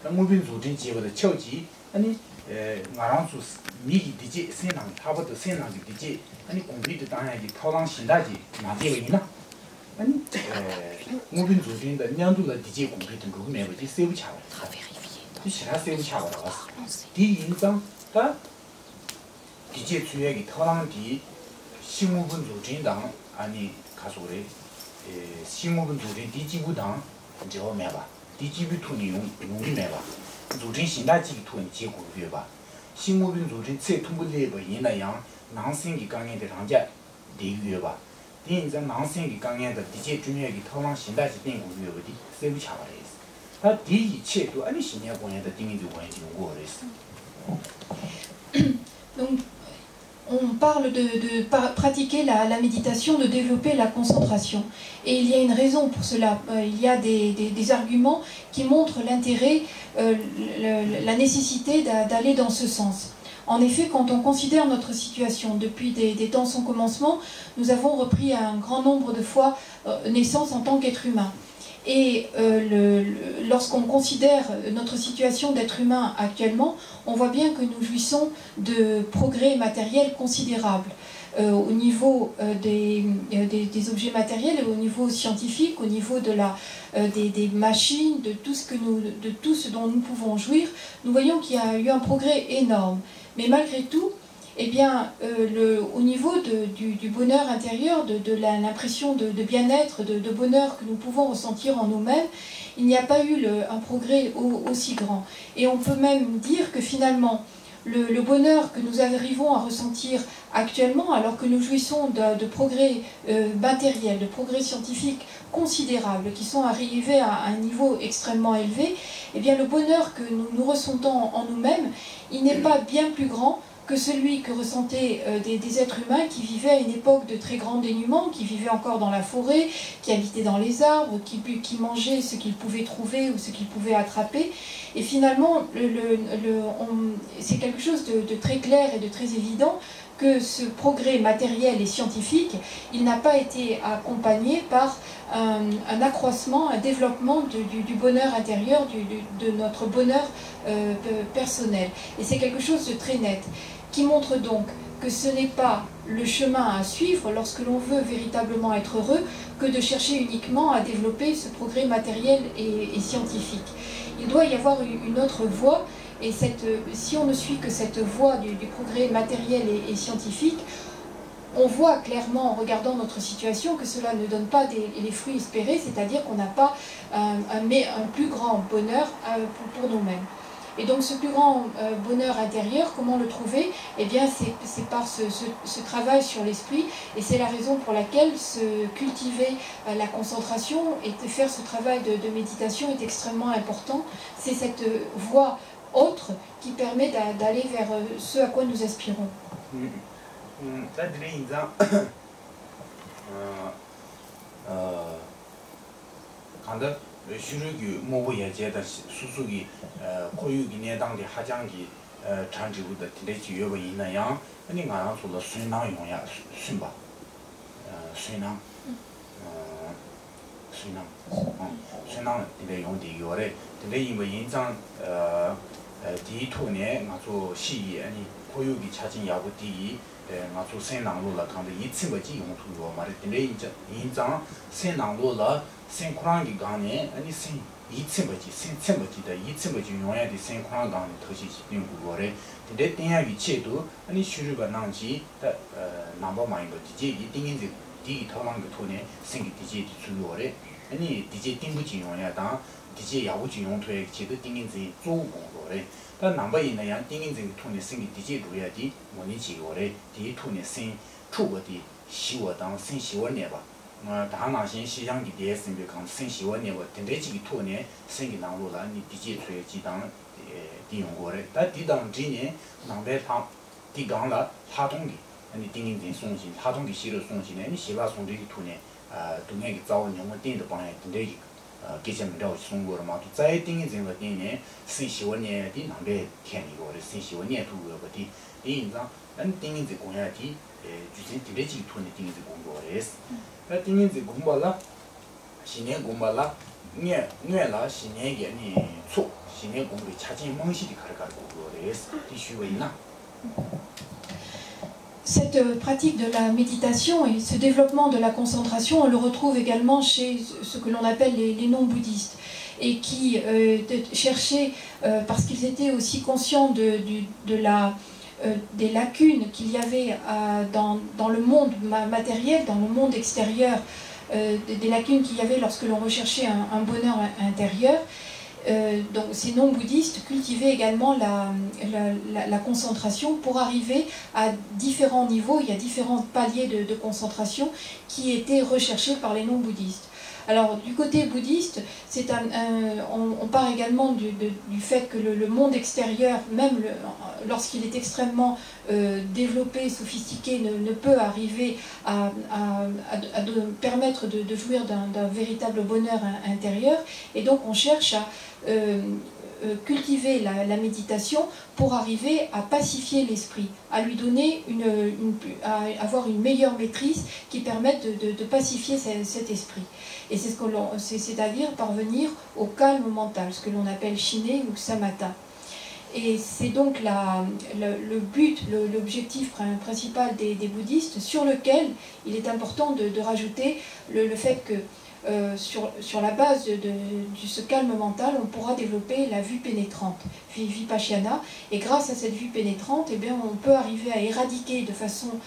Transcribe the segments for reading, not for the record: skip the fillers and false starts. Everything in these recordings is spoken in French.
무빈 조진 지역의 처지 아니 나랑수 미기 디지 세낭 타버도 세낭이 디지 아니 공비도 당야기 토랑 신다지 나대이나 아니 무빈 조진의 년도의 디지 공비도 그거 매버지 세부 차고 이 시라 세부 차고 나왔어 디 인상 다 디지 주역이 토랑 디 신무분 조진당 아니 가소래 신무분 조진 디지부당 저 매봐 디지부 투니 용이 매봐 조진 신다지 투니 제고 봐 신무빈 조진 제 통불레버 인나양 낭생기 강에의 랑자 대유여 봐 인자 낭생기 강에의 디제 중요하게 토랑 신다지 땡고 유여디 세부 차바레스 다 디이체도 아니 신야 공연의 띵이도 원인이 오거레스 Donc on parle de pratiquer la méditation, de développer la concentration. Et il y a une raison pour cela. Il y a des arguments qui montrent l'intérêt, la nécessité d'aller dans ce sens. En effet, quand on considère notre situation, depuis des temps sans commencement, nous avons repris un grand nombre de fois naissance en tant qu'être humain. Et lorsqu'on considère notre situation d'être humain actuellement, on voit bien que nous jouissons de progrès matériels considérables au niveau des objets matériels et au niveau scientifique, au niveau des machines, de tout ce dont nous pouvons jouir. Nous voyons qu'il y a eu un progrès énorme. Mais malgré tout, eh bien, au niveau du bonheur intérieur, de l'impression de bien-être, de bonheur que nous pouvons ressentir en nous-mêmes, il n'y a pas eu un progrès aussi grand. Et on peut même dire que finalement, le bonheur que nous arrivons à ressentir actuellement, alors que nous jouissons de progrès matériels, de progrès scientifiques considérables, qui sont arrivés à un niveau extrêmement élevé, eh bien, le bonheur que nous ressentons en nous-mêmes, il n'est pas bien plus grand que celui que ressentaient des êtres humains qui vivaient à une époque de très grand dénuement, qui vivaient encore dans la forêt, qui habitaient dans les arbres, qui mangeaient ce qu'ils pouvaient trouver ou ce qu'ils pouvaient attraper. Et finalement, c'est quelque chose de très clair et de très évident que ce progrès matériel et scientifique, il n'a pas été accompagné par un accroissement, un développement du bonheur intérieur, de notre bonheur personnel. Et c'est quelque chose de très net, qui montre donc que ce n'est pas le chemin à suivre lorsque l'on veut véritablement être heureux que de chercher uniquement à développer ce progrès matériel et scientifique. Il doit y avoir une autre voie, et si on ne suit que cette voie du progrès matériel et scientifique, on voit clairement en regardant notre situation que cela ne donne pas les fruits espérés, c'est-à-dire qu'on n'a pas un plus grand bonheur pour nous-mêmes. Et donc ce plus grand bonheur intérieur, comment le trouver? Eh bien c'est par ce travail sur l'esprit, et c'est la raison pour laquelle cultiver la concentration et faire ce travail de méditation est extrêmement important. C'est cette voie autre qui permet d'aller vers ce à quoi nous aspirons. 슈르기 모부예제다 수수기 고유기 내당의 하장기 장지부의 대대지 여부 있나요? 아니 가랑소로 순낭 용야 순바 순낭 순낭 이제 용디 요래 근데 이거 인장 디토네 맞고 시기 아니 고유기 차진 야구 디 맞고 생낭로라 간데 이츠버지 용투로 말했는데 인장 생낭로라 생코랑기 강에 아니 생 이츠버지 생츠버지다 이츠버지 용야의 생코랑 강에 터시 연구거래 근데 대야 위치에도 아니 슈르가 나지 넘버 마인도 디제 이띵인지 디 터랑의 토네 생기 디제 주요래 아니 디제 띵부지 용야다 디제 야구지 용토에 제도 띵인지 조고거래 다 넘버 있는 양 띵인지 토네 생기 디제 루야디 모니지거래 디 토네 생 추거디 시워당 생시원내봐 다나신 시장기 대했으면 강 생시원내와 된대지기 토네 생기 나로라 니 디제 수의 지당 디용거래 다 디당 지네 남배파 디강라 하동기 아니 띵인진 송신 하동기 시를 송신에 니 시바 송지기 토네 동행이 자원 영원 띵의 방에 된대기 계점이라고 송거를 마도 자의 띵인진의 띵네 생시원내 디 남배天이거를 생시원내 두거디 인자 안 띵인지 공야디 주진 디레지 토네 띵인지 공거레스 띵인지 공발라 신년 공발라 뇌라 신년게 니 초 진행 공부에 차진 멍시디 가르가르고 그래서 디슈웨이나. Cette pratique de la méditation et ce développement de la concentration, on le retrouve également chez ce que l'on appelle les non-bouddhistes, et qui cherchaient, parce qu'ils étaient aussi conscients des lacunes qu'il y avait dans le monde matériel, dans le monde extérieur, des lacunes qu'il y avait lorsque l'on recherchait un bonheur intérieur. Donc ces non-bouddhistes cultivaient également la concentration pour arriver à différents niveaux. Il y a différents paliers de concentration qui étaient recherchés par les non-bouddhistes. Alors du côté bouddhiste, on part également du fait que le monde extérieur, même lorsqu'il est extrêmement développé, sophistiqué, ne peut arriver à permettre de jouir d'un véritable bonheur intérieur. Et donc on cherche à cultiver la méditation pour arriver à pacifier l'esprit, à lui donner à avoir une meilleure maîtrise qui permette de pacifier cet esprit. Et c'est-à-dire parvenir au calme mental, ce que l'on appelle shiné ou samatha. Et c'est donc le but, l'objectif principal des bouddhistes, sur lequel il est important de rajouter le fait que sur la base de ce calme mental, on pourra développer la vue pénétrante, vipassana, et grâce à cette vue pénétrante, eh bien, on peut arriver à éradiquer de façon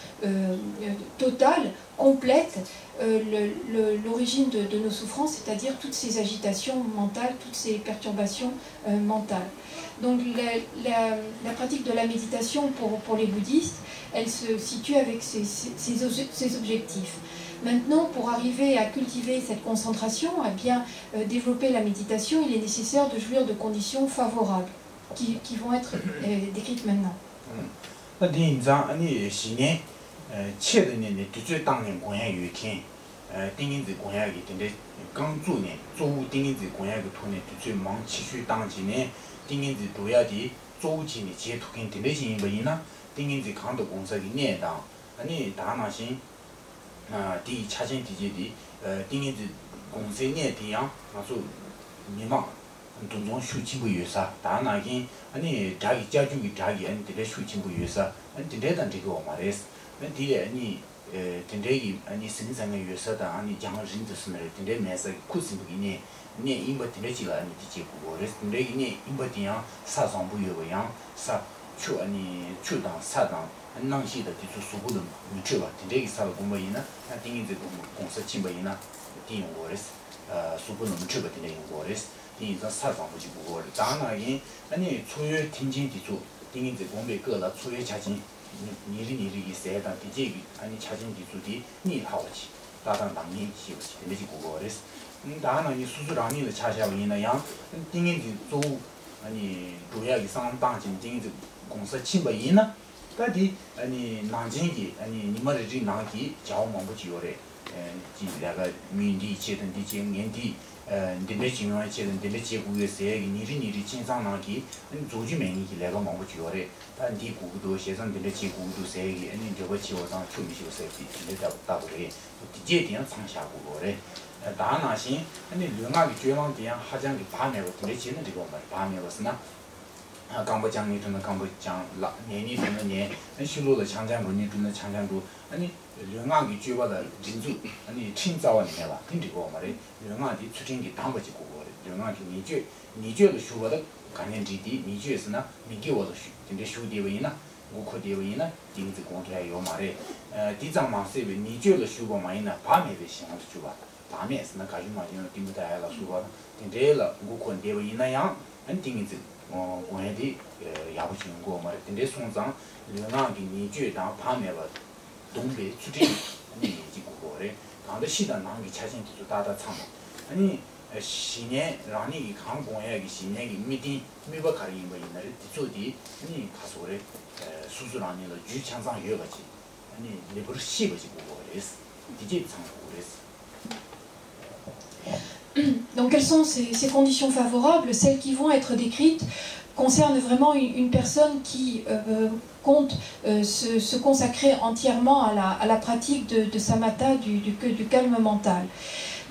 totale, complète, l'origine de nos souffrances, c'est-à-dire toutes ces agitations mentales, toutes ces perturbations mentales. Donc la pratique de la méditation pour les bouddhistes, elle se situe avec ces objectifs. Maintenant, pour arriver à cultiver cette concentration, à bien développer la méditation, il est nécessaire de jouir de conditions favorables, qui vont être décrites maintenant. 디 차진 디제디 딩이지 공세네 디양 아주 미망 동동 슈치부 유사 다나긴 아니 자기 자주기 자기 아니 되게 슈치부 유사 아니 되대단 되고 말레스 디에 아니 된대기 아니 생생의 유사다 아니 장신드스네 된대 메서 쿠스부기니 네 임버티레지가 아니 디제고 그래서 된대기니 임버티야 사상부여양 사 추 아니 추당 사당 낭시的提出初步的预测吧，这个啥个公布呢？那定义这个公司进步呢，定用过的是，初步的预测吧，定用过的是，定义这啥方不就不过的。当然因，你初月听清提出，定义这公布个了，初月查清，你的一些的这个，你查清提出的，你好去，当然当年去去，这是不过的是。当然你叔叔让你的查下为那样，定义的做，你主要的上当进定义这公司进步呢？但是，南京的，你们这南京交往不久嘞，就那个民地阶层的经验的，你的经验阶层的结果也是，你的经商南京，做居民的那个忙不久嘞，但你顾不到先生的结果都是，你这个企业上全部就是的大不嘞，这点长下不过嘞，当然些，另外的绝望点，好像的八面我的钱这个嘛，八面我是呢。刚不讲你真的刚不讲了，年你真的年，修路的强强路你真的强强路，另外的绝望的人数，清早里面吧，听这个嘛的，另外的出庭的当不起过的，另外的你觉得修我的概念之地，你觉是呢，你给我的修，真的修地位呢，我可地位呢，定子公开有嘛的，第三嘛是为你觉得修过嘛呢，八面的想的修吧，八面是那干什么就定不带了修吧，定这了，我可地位那样，定子。我也得也不经过嘛，等这送上另外的你觉得旁边吧，东北出这你就过的，刚才西的那个车型就打长，新年让你看公园的新年的没不看因为那做的你他说的叔叔让你了举枪上学不去，你不是西不去过的是，的确长过的是。Donc quelles sont ces conditions favorables? Celles qui vont être décrites concernent vraiment une personne qui compte se consacrer entièrement à la pratique de samatha, du calme mental.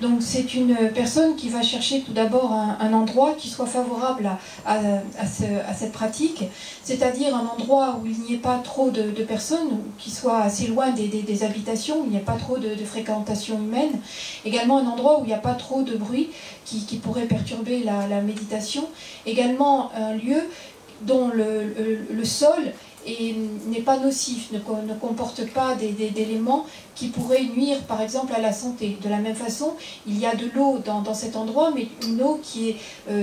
Donc c'est une personne qui va chercher tout d'abord un endroit qui soit favorable à cette pratique, c'est-à-dire un endroit où il n'y ait pas trop de personnes, ou qui soit assez loin des habitations, où il n'y ait pas trop de fréquentation humaine. Également un endroit où il n'y a pas trop de bruit qui pourrait perturber la méditation. Également un lieu dont le sol n'est pas nocif, ne comporte pas d'éléments qui pourraient nuire par exemple à la santé. De la même façon, il y a de l'eau dans cet endroit, mais une eau qui est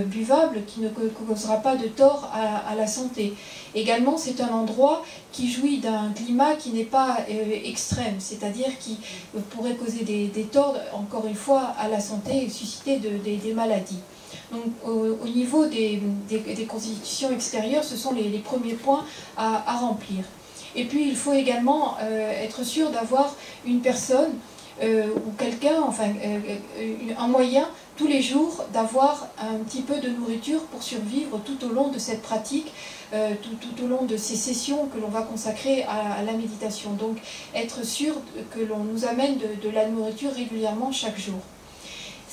buvable, qui ne causera pas de tort à la santé. Également, c'est un endroit qui jouit d'un climat qui n'est pas extrême, c'est-à-dire qui pourrait causer des torts, encore une fois, à la santé et susciter des maladies. Donc, au niveau des constitutions extérieures, ce sont les premiers points à remplir. Et puis, il faut également être sûr d'avoir une personne ou quelqu'un, enfin, un moyen, tous les jours, d'avoir un petit peu de nourriture pour survivre tout au long de cette pratique, tout au long de ces sessions que l'on va consacrer à la méditation. Donc, être sûr que l'on nous amène de la nourriture régulièrement chaque jour.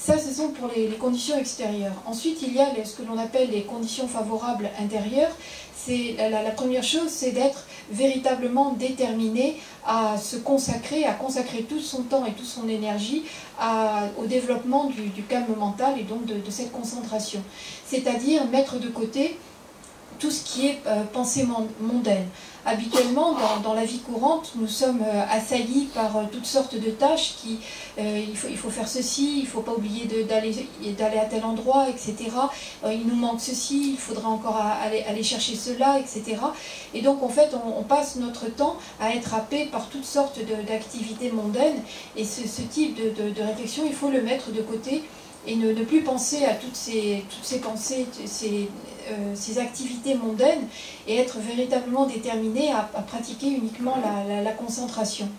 Ça, ce sont pour les conditions extérieures. Ensuite, il y a ce que l'on appelle les conditions favorables intérieures. La première chose, c'est d'être véritablement déterminé à se consacrer, à consacrer tout son temps et toute son énergie au développement du calme mental et donc de cette concentration. C'est-à-dire mettre de côté tout ce qui est pensée mondaine. Habituellement, dans la vie courante, nous sommes assaillis par toutes sortes de tâches il faut faire ceci, il ne faut pas oublier d'aller à tel endroit, etc. Il nous manque ceci, il faudra encore aller chercher cela, etc. Et donc, en fait, on passe notre temps à être happé par toutes sortes d'activités mondaines. Et ce type de réflexion, il faut le mettre de côté et ne plus penser à toutes ces pensées, ces activités mondaines, et être véritablement déterminé à pratiquer uniquement la concentration.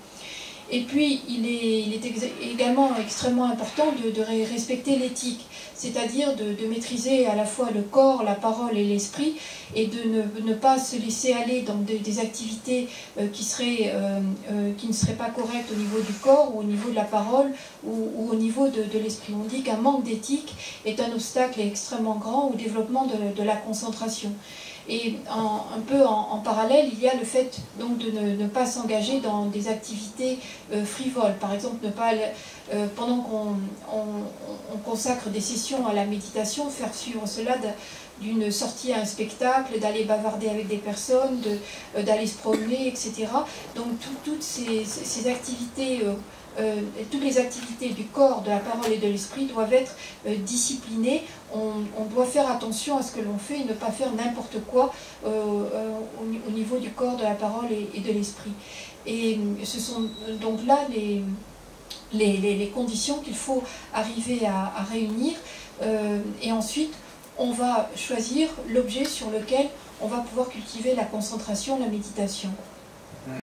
Et puis, il est également extrêmement important de respecter l'éthique, c'est-à-dire de maîtriser à la fois le corps, la parole et l'esprit, et de ne pas se laisser aller dans des activités qui ne seraient pas correctes au niveau du corps, ou au niveau de la parole, ou au niveau de l'esprit. On dit qu'un manque d'éthique est un obstacle extrêmement grand au développement de la concentration. Et un peu en parallèle, il y a le fait donc de ne pas s'engager dans des activités frivoles. Par exemple, pendant qu'on consacre des sessions à la méditation, faire suivre cela d'une sortie à un spectacle, d'aller bavarder avec des personnes, d'aller se promener, etc. Donc toutes ces activités, toutes les activités du corps, de la parole et de l'esprit doivent être disciplinées. On doit faire attention à ce que l'on fait et ne pas faire n'importe quoi au niveau du corps, de la parole et de l'esprit. Et ce sont donc là les conditions qu'il faut arriver à réunir. Et ensuite, on va choisir l'objet sur lequel on va pouvoir cultiver la concentration, la méditation.